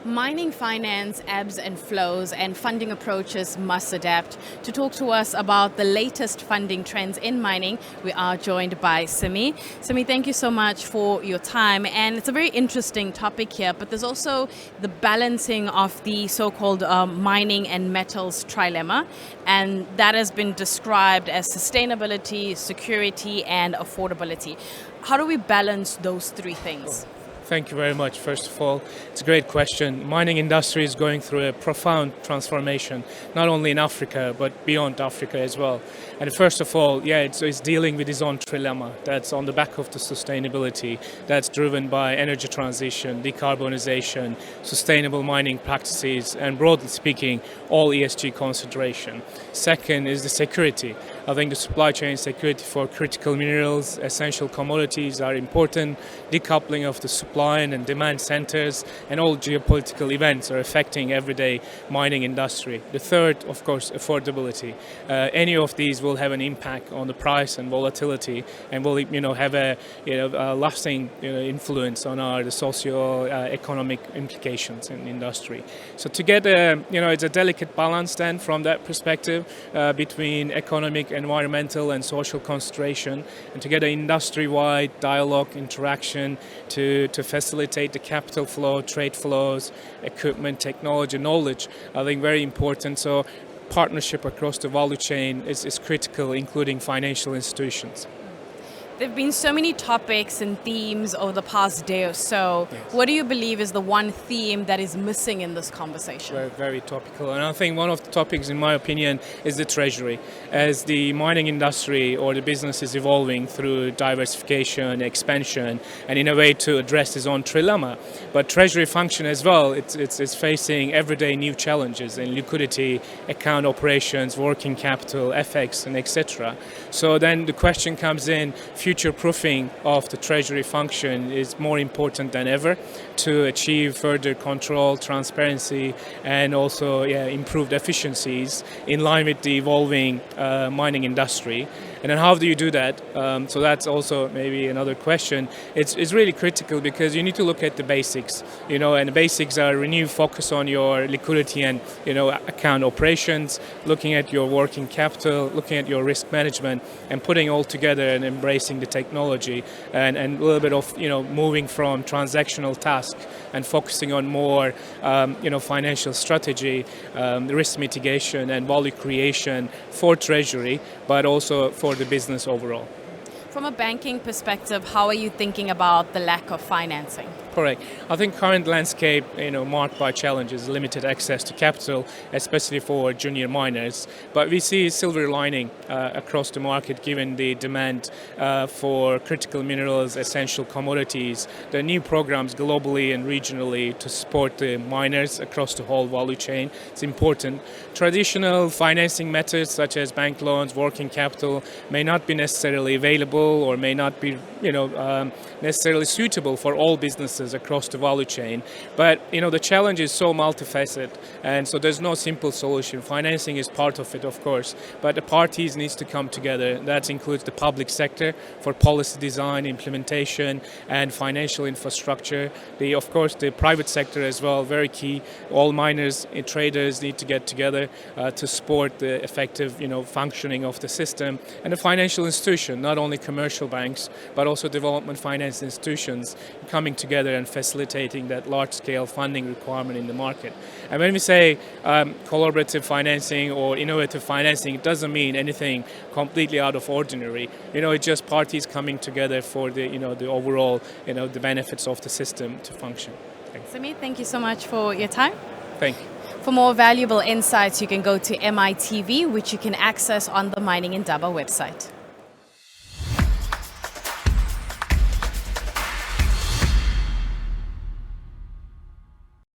Mining finance ebbs and flows, and funding approaches must adapt. To talk to us about the latest funding trends in mining, we are joined by Semih. Semih, thank you so much for your time. And it's a very interesting topic here, but there's also the balancing of the so-called mining and metals trilemma, and that has been described as sustainability, security, and affordability. How do we balance those three things? Thank you very much. First of all, it's a great question. Mining industry is going through a profound transformation, not only in Africa, but beyond Africa as well. And first of all, it's dealing with its own trilemma. That's on the back of the sustainability. That's driven by energy transition, decarbonization, sustainable mining practices, and broadly speaking, all ESG consideration. Second is the security. I think the supply chain security for critical minerals, essential commodities are important. Decoupling of the supply and demand centers and all geopolitical events are affecting everyday mining industry. The third, of course, affordability. Any of these will have an impact on the price and volatility, and will have a lasting influence on the socio-economic implications in the industry. So together, it's a delicate balance then from that perspective between economic, environmental and social consideration, and to get an industry-wide dialogue, interaction to facilitate the capital flow, trade flows, equipment, technology, knowledge, I think very important. So partnership across the value chain is critical, including financial institutions. There have been so many topics and themes over the past day or so. Yes. What do you believe is the one theme that is missing in this conversation? Very, very topical. And I think one of the topics, in my opinion, is the treasury. As the mining industry or the business is evolving through diversification, expansion, and in a way to address its own trilemma. But treasury function as well, it's facing everyday new challenges in liquidity, account operations, working capital, FX, and etc. So then the question comes in, future-proofing of the treasury function is more important than ever to achieve further control, transparency, and also improved efficiencies in line with the evolving mining industry. And then how do you do that? So that's also maybe another question. It's really critical because you need to look at the basics, and the basics are renewed focus on your liquidity and, account operations, looking at your working capital, looking at your risk management, and putting all together and embracing the technology and a little bit of, moving from transactional task and focusing on more, financial strategy, risk mitigation and value creation for treasury, but also for the business overall. From a banking perspective, how are you thinking about the lack of financing? Correct. I think current landscape, marked by challenges, limited access to capital, especially for junior miners. But we see silver lining across the market, given the demand for critical minerals, essential commodities. There are new programs globally and regionally to support the miners across the whole value chain. It's important. Traditional financing methods such as bank loans, working capital may not be necessarily available or may not be, necessarily suitable for all businesses across the value chain. But, the challenge is so multifaceted, and so there's no simple solution. Financing is part of it, of course, but the parties needs to come together. That includes the public sector for policy design, implementation, and financial infrastructure. Of course, the private sector as well, very key. All miners and traders need to get together to support the effective, functioning of the system. And the financial institution, not only commercial banks, but also development finance institutions coming together and facilitating that large-scale funding requirement in the market. And when we say collaborative financing or innovative financing, it doesn't mean anything completely out of ordinary. It's just parties coming together for the, the overall, the benefits of the system to function. Semih, thank you so much for your time. Thank you. For more valuable insights, you can go to MITV, which you can access on the Mining Indaba website.